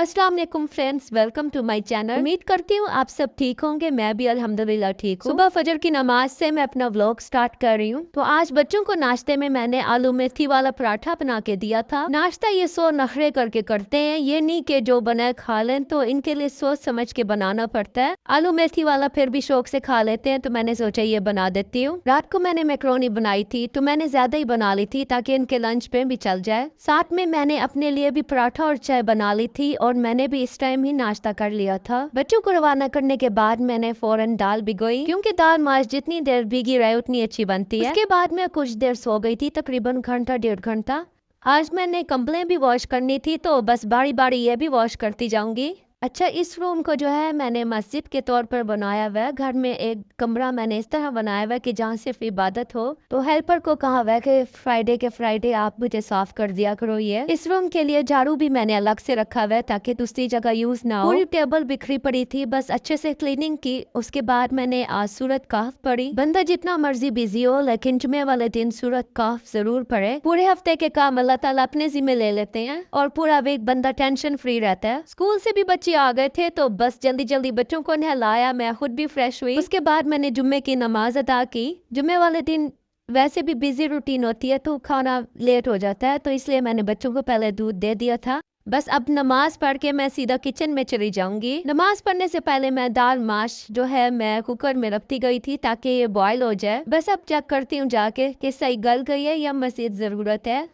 अस्सलाम वालेकुम friends, welcome to my channel. उम्मीद करती हूँ आप सब ठीक होंगे। मैं भी अल्हम्दुलिल्लाह ठीक हूँ। सुबह फजर की नमाज से मैं अपना व्लॉग स्टार्ट कर रही हूँ। तो आज बच्चों को नाश्ते में मैंने आलू मेथी वाला पराठा बना के दिया था। नाश्ता ये सो नखरे करके करते हैं, ये नहीं कि जो बनाए खा लें, तो इनके लिए सोच समझ के बनाना पड़ता है। आलू मेथी वाला फिर भी शौक से खा लेते हैं, तो मैंने सोचा ये बना देती हूँ। रात को मैंने मैक्रोनी बनाई थी, तो मैंने ज्यादा ही बना ली थी ताकि इनके लंच पे भी चल जाए। साथ में मैंने अपने लिए भी पराठा और चाय बना ली थी और मैंने भी इस टाइम ही नाश्ता कर लिया था। बच्चों को रवाना करने के बाद मैंने फौरन दाल भिगोई, क्योंकि दाल माश जितनी देर भीगी रहे उतनी अच्छी बनती है। उसके बाद मैं कुछ देर सो गई थी, तकरीबन घंटा 1.5 घंटा। आज मैंने कंबलें भी वॉश करनी थी, तो बस बारी बारी ये भी वॉश करती जाऊंगी। अच्छा, इस रूम को जो है मैंने मस्जिद के तौर पर बनाया हुआ है। घर में एक कमरा मैंने इस तरह बनाया हुआ है कि जहाँ सिर्फ इबादत हो। तो हेल्पर को कहा हुआ है कि फ्राइडे के फ्राइडे आप मुझे साफ कर दिया करो। ये इस रूम के लिए झाड़ू भी मैंने अलग से रखा हुआ है ताकि दूसरी जगह यूज ना हो। पूरी टेबल बिखरी पड़ी थी, बस अच्छे से क्लीनिंग की। उसके बाद मैंने आज सूरत काफ पढ़ी। बंदा जितना मर्जी बिजी हो, लेकिन जुमे वाले दिन सूरत काफ जरूर पढ़े। पूरे हफ्ते के काम अल्लाह ताला अपने जिम्मे ले लेते हैं और पूरा वीक बंदा टेंशन फ्री रहता है। स्कूल से भी बच्चे आ गए थे, तो बस जल्दी जल्दी बच्चों को नहलाया, मैं खुद भी फ्रेश हुई। उसके बाद मैंने जुम्मे की नमाज अदा की। जुम्मे वाले दिन वैसे भी बिजी रूटीन होती है, तो खाना लेट हो जाता है, तो इसलिए मैंने बच्चों को पहले दूध दे दिया था। बस अब नमाज पढ़ के मैं सीधा किचन में चली जाऊंगी। नमाज पढ़ने से पहले मैं दाल माश जो है मैं कुकर में रखती गई थी ताकि ये बॉयल हो जाए। बस अब चेक करती हूँ जाके कि सही गल गई है या मजीद जरूरत है।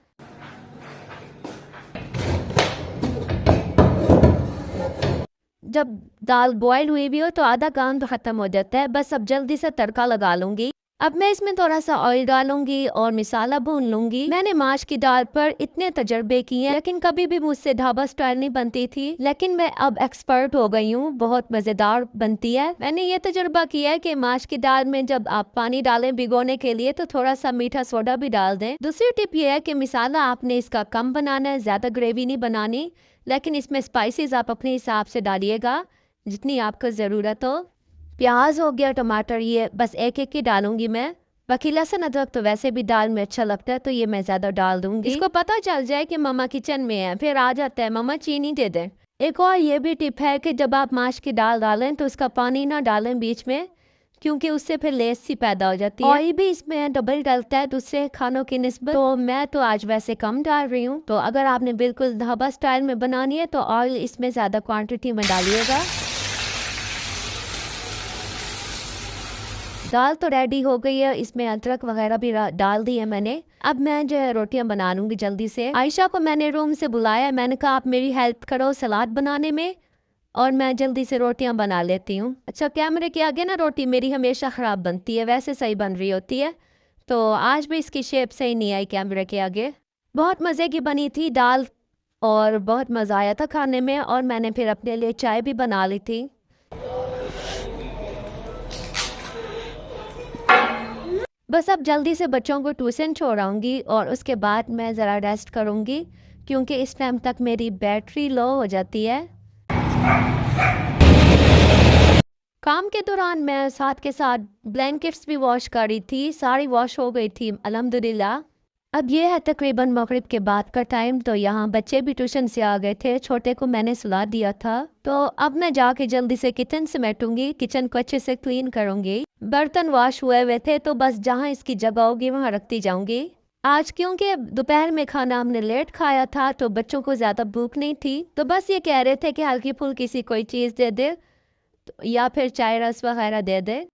जब दाल बॉयल हुई भी हो तो आधा काम तो खत्म हो जाता है। बस अब जल्दी से तड़का लगा लूंगी। अब मैं इसमें थोड़ा सा ऑयल डालूंगी और मसाला भून लूंगी। मैंने माश की दाल पर इतने तजर्बे किए, लेकिन कभी भी मुझसे ढाबा स्टाइल नहीं बनती थी। लेकिन मैं अब एक्सपर्ट हो गई हूँ, बहुत मजेदार बनती है। मैंने ये तजर्बा किया है कि माश की दाल में जब आप पानी डालें भिगोने के लिए, तो थोड़ा सा मीठा सोडा भी डाल दें। दूसरी टिप ये है कि मसाला आपने इसका कम बनाना है, ज्यादा ग्रेवी नहीं बनानी। लेकिन इसमें स्पाइसेस आप अपने हिसाब से डालिएगा जितनी आपको ज़रूरत हो। प्याज हो गया, टमाटर, ये बस एक एक ही डालूंगी मैं। बाकी लहसुन अदरक तो वैसे भी दाल में अच्छा लगता है, तो ये मैं ज़्यादा डाल दूंगी। इसको पता चल जाए कि मम्मा किचन में है, फिर आ जाता है मम्मा चीनी दे दें। एक और ये भी टिप है कि जब आप माश की दाल डालें तो उसका पानी ना डालें बीच में, क्योंकि उससे फिर लेस सी पैदा हो जाती है। ऑयल भी इसमें डबल डलता है दूसरे खानों की निस्बत, तो मैं तो आज वैसे कम डाल रही हूँ। तो अगर आपने बिल्कुल ढाबा स्टाइल में बनानी है तो ऑयल इसमें ज़्यादा क्वांटिटी में डालिएगा। दाल तो रेडी हो गई है, इसमें अदरक वगैरह भी डाल दी है मैंने। अब मैं जो है रोटियां बना लूंगी जल्दी से। आयशा को मैंने रूम से बुलाया, मैंने कहा आप मेरी हेल्प करो सलाद बनाने में, और मैं जल्दी से रोटियां बना लेती हूँ। अच्छा, कैमरे के आगे ना रोटी मेरी हमेशा ख़राब बनती है, वैसे सही बन रही होती है, तो आज भी इसकी शेप सही नहीं आई कैमरे के आगे। बहुत मज़े की बनी थी दाल और बहुत मज़ा आया था खाने में, और मैंने फिर अपने लिए चाय भी बना ली थी। बस अब जल्दी से बच्चों को ट्यूशन छोड़ाऊंगी और उसके बाद मैं ज़रा रेस्ट करूंगी, क्योंकि इस टाइम तक मेरी बैटरी लो हो जाती है। काम के दौरान मैं साथ के साथ ब्लैंकेट्स भी वॉश कर रही थी, सारी वॉश हो गई थी अल्हम्दुलिल्लाह। अब ये है तकरीबन मगरिब के बाद का टाइम, तो यहाँ बच्चे भी ट्यूशन से आ गए थे। छोटे को मैंने सुला दिया था, तो अब मैं जाके जल्दी से किचन समेटूंगी, किचन को अच्छे से क्लीन करूंगी। बर्तन वॉश हुए हुए थे, तो बस जहाँ इसकी जगह होगी वहाँ रखती जाऊंगी। आज क्योंकि दोपहर में खाना हमने लेट खाया था, तो बच्चों को ज़्यादा भूख नहीं थी, तो बस ये कह रहे थे कि हल्की फुल्की सी कोई चीज़ दे दे, या फिर चाय रस वगैरह दे दे।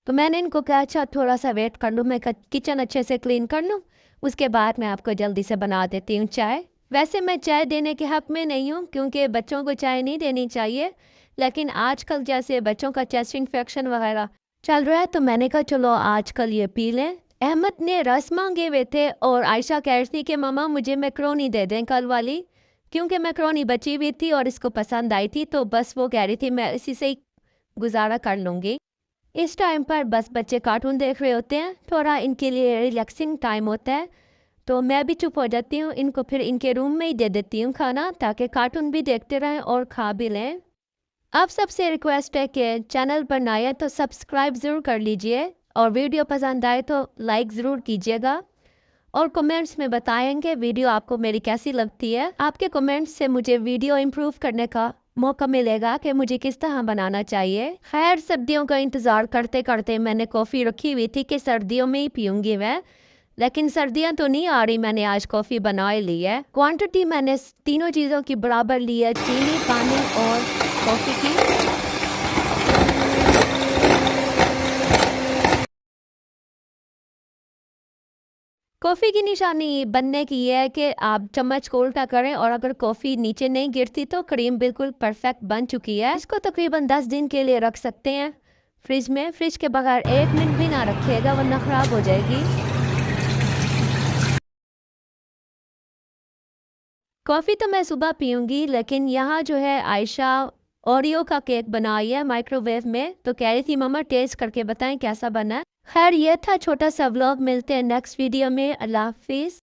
तो मैंने इनको कहा अच्छा थोड़ा सा वेट कर लूँ, मैं किचन अच्छे से क्लीन कर लूँ, उसके बाद मैं आपको जल्दी से बना देती हूँ चाय। वैसे मैं चाय देने के हक में नहीं हूँ, क्योंकि बच्चों को चाय नहीं देनी चाहिए, लेकिन आजकल जैसे बच्चों का चेस्ट इन्फेक्शन वगैरह चल रहा है, तो मैंने कहा चलो आजकल ये पी लें। अहमद ने रस मांगे हुए थे और आयशा कह रही थी कि मम्मा मुझे मैक्रोनी दे दें कल वाली, क्योंकि मैक्रोनी बची हुई थी और इसको पसंद आई थी, तो बस वो कह रही थी मैं इसी से ही गुजारा कर लूँगी। इस टाइम पर बस बच्चे कार्टून देख रहे होते हैं, थोड़ा इनके लिए रिलैक्सिंग टाइम होता है, तो मैं भी चुप हो जाती हूँ। इनको फिर इनके रूम में ही दे देती हूँ खाना, ताकि कार्टून भी देखते रहें और खा भी लें। अब सबसे रिक्वेस्ट है कि चैनल पर नए हैं तो सब्सक्राइब ज़रूर कर लीजिए, और वीडियो पसंद आए तो लाइक ज़रूर कीजिएगा, और कमेंट्स में बताएंगे वीडियो आपको मेरी कैसी लगती है। आपके कमेंट्स से मुझे वीडियो इम्प्रूव करने का मौका मिलेगा कि मुझे किस तरह बनाना चाहिए। खैर, सर्दियों का इंतज़ार करते करते मैंने कॉफ़ी रखी हुई थी कि सर्दियों में ही पीऊँगी मैं, लेकिन सर्दियां तो नहीं आ रही। मैंने आज कॉफ़ी बना ली है। क्वांटिटी मैंने तीनों चीज़ों की बराबर ली है, चीनी, पानी और कॉफ़ी की। कॉफ़ी की निशानी बनने की ये है कि आप चम्मच को उल्टा करें और अगर कॉफ़ी नीचे नहीं गिरती तो क्रीम बिल्कुल परफेक्ट बन चुकी है। इसको तकरीबन 10 दिन के लिए रख सकते हैं फ्रिज में। फ्रिज के बगैर 1 मिनट भी ना रखिएगा वरना ख़राब हो जाएगी। कॉफ़ी तो मैं सुबह पीऊँगी, लेकिन यहाँ जो है आयशा ओरियो का केक बनाई है माइक्रोवेव में, तो कह रही थी मम्मा टेस्ट करके बताएं कैसा बना है। खैर, ये था छोटा सा व्लॉग। मिलते हैं नेक्स्ट वीडियो में। अल्लाह हाफिज़।